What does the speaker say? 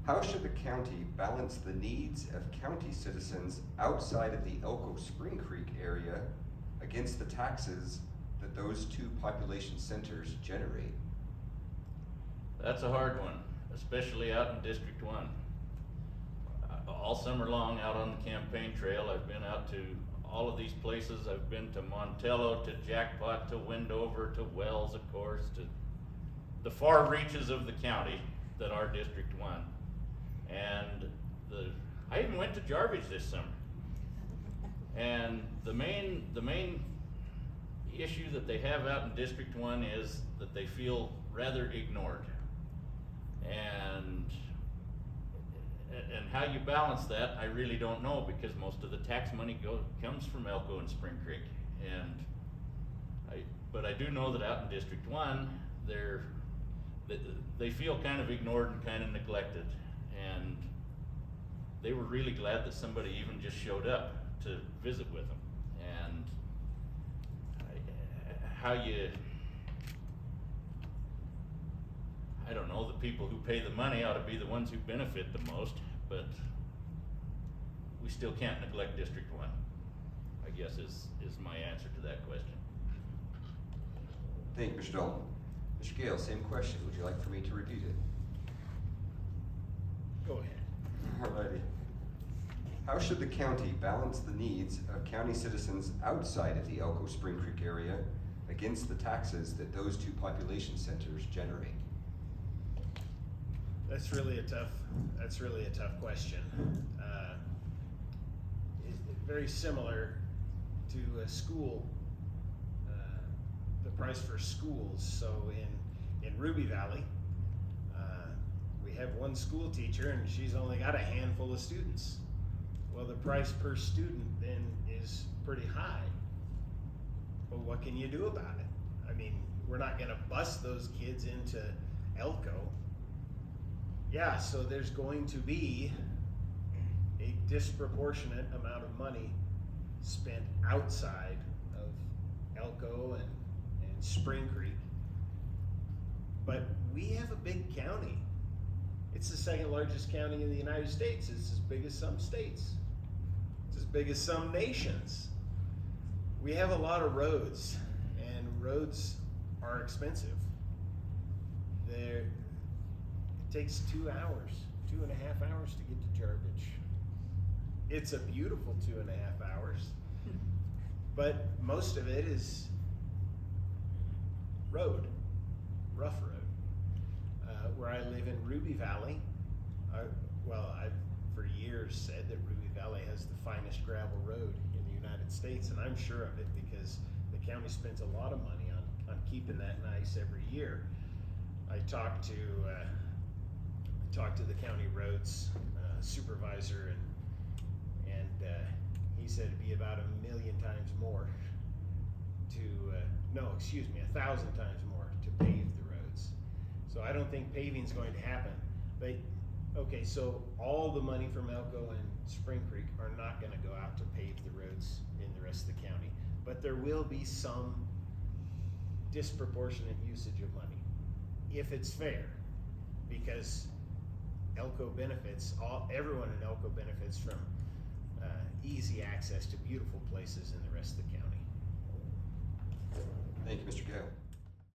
How should the county balance the needs of county citizens outside of the Elko Spring Creek area against the taxes that those two population centers generate? That's a hard one, especially out in District 1. All summer long out on the campaign trail, I've been out to all of these places. I've been to Montello, to Jackpot, to Wendover, to Wells, of course, to the far reaches of the county that are District 1. And I even went to Jarvis this summer. And the main issue that they have out in District 1 is that they feel rather ignored. And how you balance that, I really don't know, because most of the tax money comes from Elko and Spring Creek. But I do know that out in District 1, they feel kind of ignored and kind of neglected. And they were really glad that somebody even just showed up to visit with them. And I don't know, the people who pay the money ought to be the ones who benefit the most, but we still can't neglect District 1, I guess is my answer to that question. Thank you, Mr. Dalton. Mr. Gale, same question. Would you like for me to repeat it? Go ahead. Alrighty. How should the county balance the needs of county citizens outside of the Elko Spring Creek area against the taxes that those two population centers generate? That's really a tough question. It's very similar to a school, the price for schools. So in Ruby Valley, we have one school teacher and she's only got a handful of students. Well, the price per student then is pretty high. But what can you do about it? I mean, we're not gonna bus those kids into Elko. Yeah, so there's going to be a disproportionate amount of money spent outside of Elko and Spring Creek. But we have a big county. It's the second largest county in the United States. It's as big as some states. It's as big as some nations. We have a lot of roads, and roads are expensive. It takes 2 hours, 2.5 hours to get to Jarvis. It's a beautiful 2.5 hours, but most of it is road, rough road. Where I live in Ruby Valley, I've for years said that Ruby Valley has the finest gravel road in the United States, and I'm sure of it because the county spends a lot of money on keeping that nice every year. I talked to the county roads supervisor, and he said it'd be about 1,000,000 times more to 1,000 times more to pave the roads. So I don't think paving's going to happen. But okay, so all the money from Elko and Spring Creek are not going to go out to pave the roads in the rest of the county, but there will be some disproportionate usage of money if it's fair, because Elko benefits, everyone in Elko benefits from easy access to beautiful places in the rest of the county. Thank you, Mr. Gale.